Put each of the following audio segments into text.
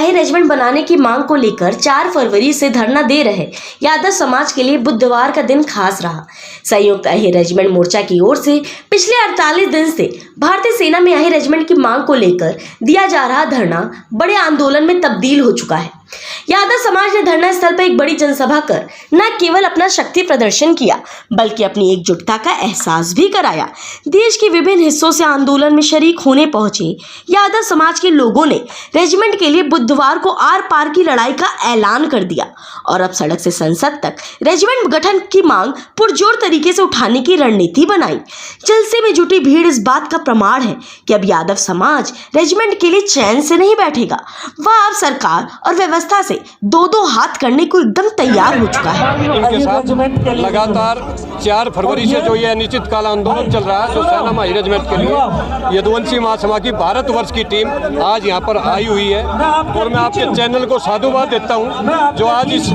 अहि रेजिमेंट बनाने की मांग को लेकर 4 फरवरी से धरना दे रहे यादव समाज के लिए बुधवार का दिन खास रहा। संयुक्त अहि रेजिमेंट मोर्चा की ओर से पिछले 48 दिन से भारतीय सेना में अहि रेजिमेंट की मांग को लेकर दिया जा रहा धरना बड़े आंदोलन में तब्दील हो चुका है। यादव समाज ने धरना स्थल पर एक बड़ी जनसभा कर न केवल अपना शक्ति प्रदर्शन किया बल्कि अपनी एकजुटता का एहसास भी कराया। देश के विभिन्न हिस्सों से आंदोलन में शरीक होने पहुंचे यादव समाज के लोगों ने रेजिमेंट के लिए बुधवार को आर पार की लड़ाई का ऐलान कर दिया और अब सड़क से संसद तक रेजिमेंट गठन की मांग पुरजोर तरीके से उठाने की रणनीति बनाई। जलसे में जुटी भीड़ इस बात का प्रमाण है कि अब यादव समाज रेजिमेंट के लिए चैन से नहीं बैठेगा, वह अब सरकार और व्यवस्था से दो हाथ करने को एकदम तैयार हो चुका है। इनके साथ लगातार 4 फरवरी से जो ये अनिश्चितकाल आंदोलन चल रहा है, जो सेना में अहि रेजिमेंट के लिए यदुवंशी महासभा की भारतवर्ष की टीम आज यहाँ पर आई हुई है और मैं आपके चैनल को साधुवाद देता हूँ जो आज इस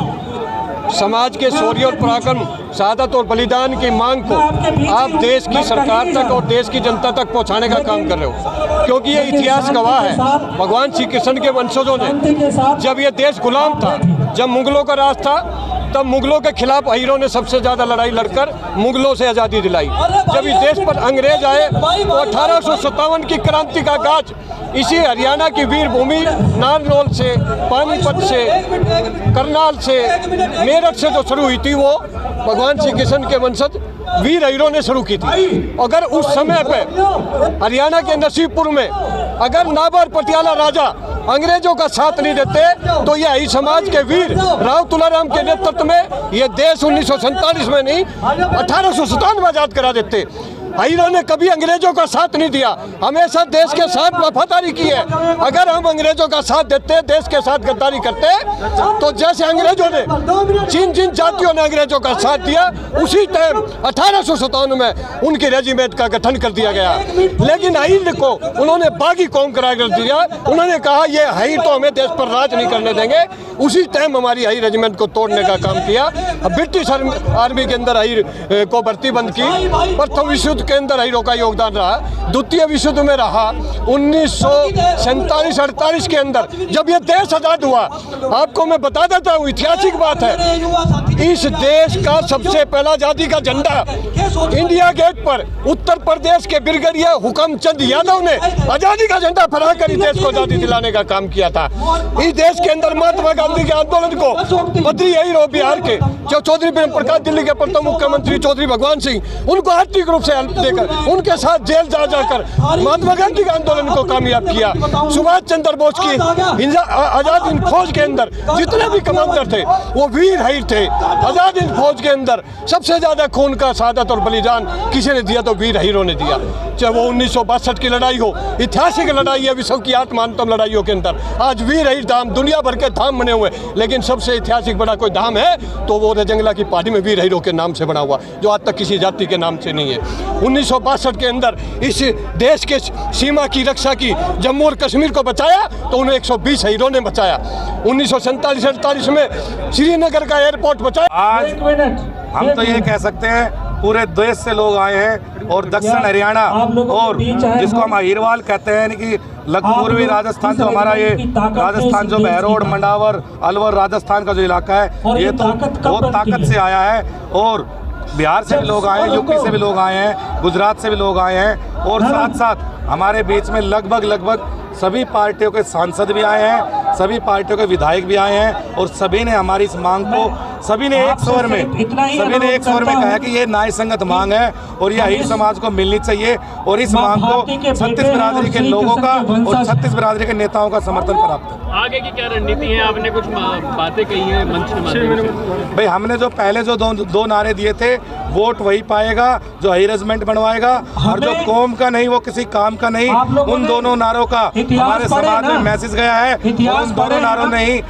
समाज के शौर्य और पराक्रम, शहादत और बलिदान की मांग को आप देश की सरकार तक और देश की जनता तक पहुंचाने का काम कर रहे हो, क्योंकि ये इतिहास गवाह है। भगवान श्री कृष्ण के वंशजों ने जब ये देश गुलाम था, जब मुगलों का राज था, तब मुगलों के खिलाफ अहीरों ने सबसे ज़्यादा लड़ाई लड़कर मुगलों से आज़ादी दिलाई। जब इस देश पर अंग्रेज आए तो 1857 की क्रांति का गाज इसी हरियाणा की वीर भूमि नारनौल से, पानीपत से, करनाल से, मेरठ से जो शुरू हुई थी वो भगवान श्री कृष्ण के वंशज वीर अहीरों ने शुरू की थी। अगर उस समय पे हरियाणा के नसीबपुर में अगर नाबर पटियाला राजा अंग्रेजों का साथ नहीं देते तो ये अहि समाज के वीर राव तुलाराम के नेतृत्व में ये देश 1947 में नहीं 1897 में आजाद करा देते। अहीरों ने कभी अंग्रेजों का साथ नहीं दिया, हमेशा देश के साथ वफादारी की है। अगर हम अंग्रेजों का साथ देते, देश के साथ गद्दारी करते, तो जैसे अंग्रेजों ने जिन जातियों ने अंग्रेजों का साथ दिया उसी टाइम 1857 में उनकी रेजिमेंट का गठन कर दिया गया। लेकिन अहीर को उन्होंने बागी कौम करार कर दिया। उन्होंने कहा ये अहीर तो हमें देश पर राज नहीं करने देंगे। उसी टाइम हमारी अहीर रेजिमेंट को तोड़ने का काम किया। ब्रिटिश आर्मी के अंदर अहीर को भर्ती बंद की। प्रथम विश्व के अंदर अहीरों का योगदान रहा, द्वितीय विश्व युद्ध में रहा। 1947-48 के अंदर जब ये देश आजाद हुआ, आपको मैं बता देता हूँ, ऐतिहासिक बात है, इस देश का सबसे पहला आजादी का झंडा इंडिया गेट पर उत्तर प्रदेश के ब्रिगेडियर हुकमचंद यादव ने आजादी का झंडा फहराकर इस देश को आजादी दिलाने का काम किया था। इस देश के अंदर महात्मा गांधी के आंदोलन को बद्री अहीर बिहार के जो चौधरी प्रेम प्रकाश, दिल्ली के प्रथम मुख्यमंत्री चौधरी भगवान सिंह, उनको आर्थिक रूप से हेल्प देकर उनके साथ जेल जाकर महात्मा गांधी के आंदोलन को कामयाब किया। सुभाष चंद्र बोस की आजाद हिंद फौज के अंदर जितने भी कमांडर थे वो वीर अहीर थे। आजाद हिंद फौज के अंदर सबसे ज्यादा खून का शहादत और बलिदान किसी ने दिया तो वीर अहीरों ने दिया। चाहे वो 1962 की लड़ाई हो, ऐतिहासिक लड़ाई है, विश्व की 8 महानतम लड़ाइयों के अंदर आज वीर अहीर धाम, दुनिया भर के धाम बने हुए, लेकिन सबसे ऐतिहासिक बड़ा कोई धाम है तो वो जंगला की पहाड़ी में वीर अहीरों के नाम से बना हुआ, जो आज तक किसी जाति के नाम से नहीं है। 1962 के अंदर इस देश के सीमा की रक्षा की, जम्मू और कश्मीर को बचाया तो उन्हें 120 अहीरों ने बचाया। 1947-48 में श्रीनगर का एयरपोर्ट बचाया। आज हम तो ये कह सकते हैं पूरे देश से लोग आए हैं और दक्षिण हरियाणा और जिसको हम अहीरवाल कहते हैं, यानी कि पूर्वी राजस्थान, जो हमारा ये राजस्थान जो बहरोड, मंडावर, अलवर राजस्थान का जो इलाका है, ये तो बहुत ताकत से आया है। और बिहार से भी लोग आए हैं, यूपी से भी लोग आए हैं, गुजरात से भी लोग आए हैं और साथ साथ हमारे बीच में लगभग सभी पार्टियों के सांसद भी आए हैं, सभी पार्टियों के विधायक भी आए हैं और सभी ने हमारी इस मांग को सभी ने एक स्वर में कहा कि ये न्याय संगत मांग है और ये अहीर समाज को मिलनी चाहिए और इस मांग को 36 बिरादरी के लोगों का और 36 बिरादरी के नेताओं का समर्थन प्राप्त है। आगे की क्या रणनीति है? आपने कुछ बातें कही हैं मंच के माध्यम से। भाई हमने जो पहले जो दो नारे दिए थे, वोट वही पाएगा जो अहीर रेजिमेंट बनवाएगा और जो कौम का नहीं वो किसी काम का नहीं, उन दोनों नारों का हमारे समाज में मैसेज गया है। उन दोनों नारों ने ही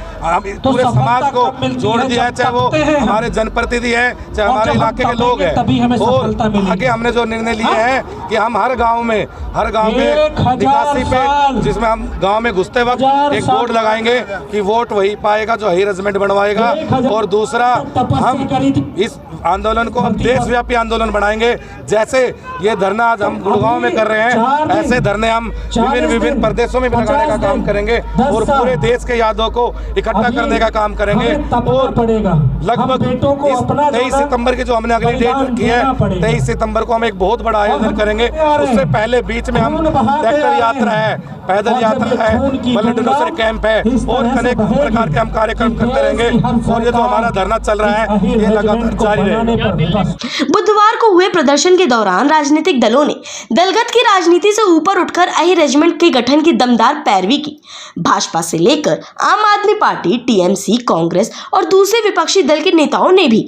पूरे समाज को जोड़ दिया है, चाहे वो हमारे जनप्रतिनिधि है, चाहे हमारे इलाके के लोग हैं। और आगे हमने जो निर्णय लिए हैं कि हम हर गांव में निकासी पे, जिसमें हम गांव में घुसते वक्त एक बोर्ड लगाएंगे कि वोट वही पाएगा जो अहीर रेजिमेंट बनवाएगा। और दूसरा, हम इस आंदोलन को अब देशव्यापी आंदोलन बनाएंगे। जैसे ये धरना आज हम गुड़गांव में कर रहे हैं, ऐसे धरने हम विभिन्न प्रदेशों में भी लगाने का काम करेंगे और पूरे देश के यादों को इकट्ठा करने का काम करेंगे। और लगभग 23 सितंबर की जो हमने अगली डेट रखी है, 23 सितंबर को हम एक बहुत बड़ा आयोजन करेंगे। उससे पहले बीच में हम ट्रैक्टर यात्रा है, पैदल यात्रा है, ब्लड डोनेशन कैंप है और अनेक प्रकार के हम कार्यक्रम करते रहेंगे। और ये जो हमारा धरना चल रहा है ये लगातार जारी रहेगा। बुधवार को हुए प्रदर्शन के दौरान राजनीतिक दलों ने दलगत की राजनीति से ऊपर उठकर अहीर रेजिमेंट के गठन की दमदार पैरवी की। भाजपा से लेकर आम आदमी पार्टी, टीएमसी, कांग्रेस और दूसरे विपक्षी दल के नेताओं ने भी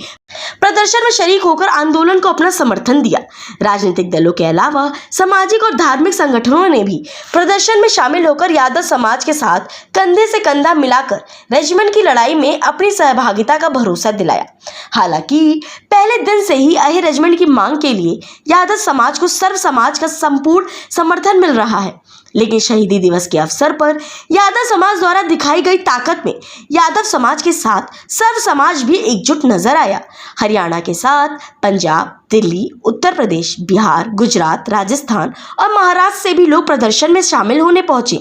प्रदर्शन में शरीक होकर आंदोलन को अपना समर्थन दिया। राजनीतिक दलों के अलावा सामाजिक और धार्मिक संगठनों ने भी प्रदर्शन में शामिल होकर यादव समाज के साथ कंधे से कंधा मिलाकर रेजिमेंट की लड़ाई में अपनी सहभागिता का भरोसा दिलाया। हालांकि पहले दिन से ही अहीर रेजिमेंट की मांग के लिए यादव समाज को सर्व समाज का संपूर्ण समर्थन मिल रहा है, लेकिन शहीदी दिवस के अवसर पर यादव समाज द्वारा दिखाई गई ताकत में यादव समाज के साथ सर्व समाज भी एकजुट नजर आया। हरियाणा के साथ पंजाब, दिल्ली, उत्तर प्रदेश, बिहार, गुजरात, राजस्थान और महाराष्ट्र से भी लोग प्रदर्शन में शामिल होने पहुंचे।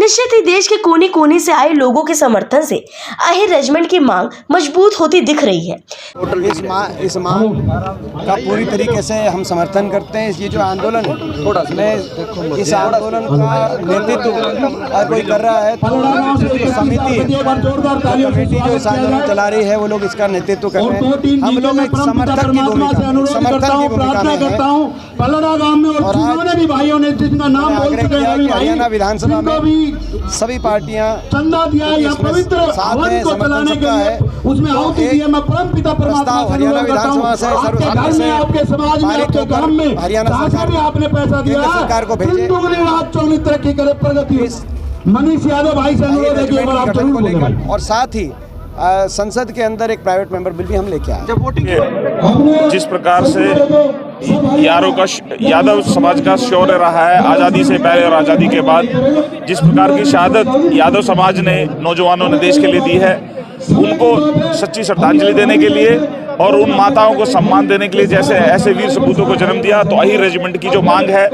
निश्चित ही देश के कोने कोने से आए लोगों के समर्थन से अहीर रेजिमेंट की मांग मजबूत होती दिख रही है। इस मांग का पूरी तरीके से हम समर्थन करते हैं। ये जो आंदोलन में इस आंदोलन का नेतृत्व कोई कर रहा है तो समिति कमेटी जो इस आंदोलन चला रही है वो लोग इसका नेतृत्व कर रहे हैं। हम लोग एक समर्थक की भूमिका में हैं। और आज हरियाणा विधानसभा में सभी पार्टियां साथ में समर्थन सबका है। प्रस्ताव हरियाणा विधानसभा से सर्वसम्मति से पारित होकर हरियाणा सरकार को भेजे। मनीष यादव भाई से अनुरोध है और साथ ही संसद के अंदर एक प्राइवेट मेंबर बिल भी हम लेके आए। जिस प्रकार से यादव समाज का शौर्य रहा है आज़ादी से पहले और आज़ादी के बाद, जिस प्रकार की शहादत यादव समाज ने नौजवानों ने देश के लिए दी है, उनको सच्ची श्रद्धांजलि देने के लिए और उन माताओं को सम्मान देने के लिए जैसे ऐसे वीर सपूतों को जन्म दिया, तो अहीर रेजिमेंट की जो मांग है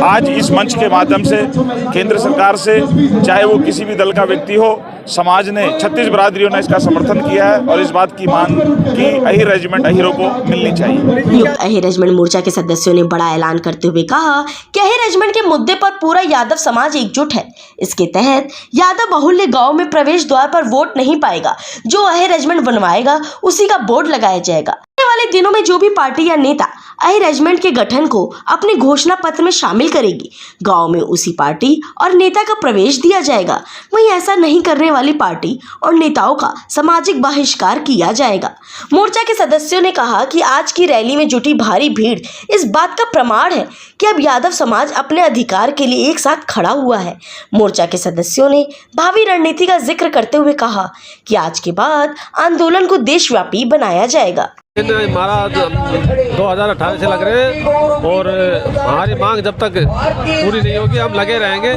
आज इस मंच के माध्यम से केंद्र सरकार से, चाहे वो किसी भी दल का व्यक्ति हो, समाज ने 36 बरादरियों ने इसका समर्थन किया है और इस बात की मांग की अहीर रेजिमेंट अहीरों को मिलनी चाहिए। अहीर रेजिमेंट मोर्चा के सदस्यों ने बड़ा ऐलान करते हुए कहा कि अहीर रेजिमेंट के मुद्दे पर पूरा यादव समाज एकजुट है। इसके तहत यादव बाहुल्य गांव में प्रवेश द्वार पर वोट नहीं पाएगा, जो अहीर रेजिमेंट बनवाएगा उसी का बोर्ड लगाया जाएगा। आने वाले दिनों में जो भी पार्टी या नेता अहीर रेजिमेंट के गठन को अपने घोषणा पत्र में शामिल करेगी, गांव में उसी पार्टी और नेता का प्रवेश दिया जाएगा। वहीं ऐसा नहीं करने वाली पार्टी और नेताओं का सामाजिक बहिष्कार किया जाएगा। मोर्चा के सदस्यों ने कहा कि आज की रैली में जुटी भारी भीड़ इस बात का प्रमाण है कि अब यादव समाज अपने अधिकार के लिए एक साथ खड़ा हुआ है। मोर्चा के सदस्यों ने भावी रणनीति का जिक्र करते हुए कहा कि आज के बाद आंदोलन को देशव्यापी बनाया जाएगा। हमारा 2018 से लग रहे हैं और हमारी मांग जब तक पूरी नहीं होगी हम लगे रहेंगे।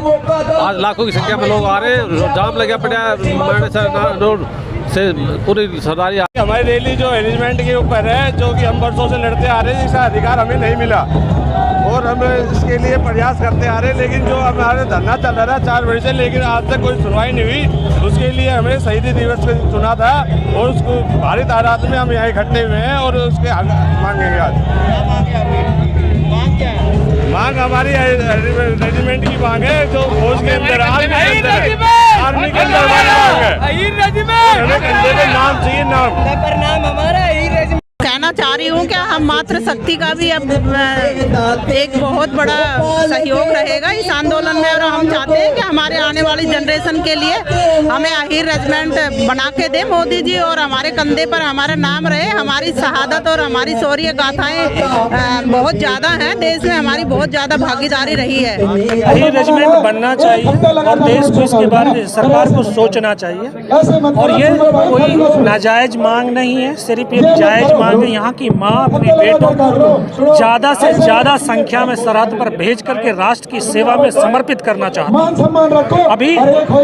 आज लाखों की संख्या में लोग आ रहे हैं, जाम लगा पड़ा रोड से पूरी सरदारी। हमारी रैली जो मैनेजमेंट के ऊपर है, जो कि हम वर्षों से लड़ते आ रहे हैं, इसका अधिकार हमें नहीं मिला और हम इसके लिए प्रयास करते आ रहे हैं। लेकिन जो हमारे धरना चल रहा है 4 बजे से, लेकिन आज तक कोई सुनवाई नहीं हुई। उसके लिए हमें शहीदी दिवस चुना था और उसको भारी तादाद में हम यहाँ इकट्ठे हुए हैं और उसके मांगेंगे। आज मांग हमारी रेजिमेंट की मांग है, जो फौज के अंदर आर्मी के अंदर हमें कंधे पे नाम चाहिए, नाम हमारा कहना चाह रही हूँ कि हम मातृ शक्ति का भी अब एक बहुत बड़ा सहयोग रहेगा इस आंदोलन में और हम चाहते हैं कि हमारे आने वाली जनरेशन के लिए हमें अहीर रेजिमेंट बना के दे मोदी जी और हमारे कंधे पर हमारा नाम रहे। हमारी शहादत और हमारी शौर्य गाथाएं बहुत ज़्यादा हैं, देश में हमारी बहुत ज़्यादा भागीदारी रही है। अहीर रेजिमेंट बनना चाहिए और देश को इसके बारे में सरकार को सोचना चाहिए और ये कोई नाजायज़ मांग नहीं है, सिर्फ एक जायज़ मांग है। यहाँ की माँ अपने बेटों को ज़्यादा से ज़्यादा संख्या में सरहद पर भेज करके राष्ट्र की सेवा में समर्पित करना चाहती है। अभी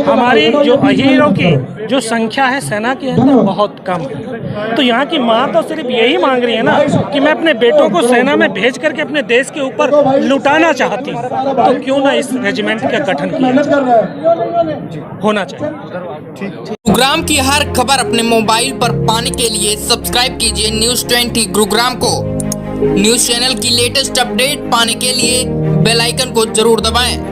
हमारी जो अहीरों की जो संख्या है सेना के अंदर बहुत कम है, तो यहाँ की माँ तो सिर्फ यही मांग रही है ना कि मैं अपने बेटों को सेना में भेज करके अपने देश के ऊपर लुटाना चाहती हूँ, तो क्यों ना इस रेजिमेंट का गठन किया होना चाहिए। गुरुग्राम की हर खबर अपने मोबाइल पर पाने के लिए सब्सक्राइब कीजिए न्यूज़ 20 गुरुग्राम को। न्यूज़ चैनल की लेटेस्ट अपडेट पाने के लिए बेल आइकन को जरूर दबाएं।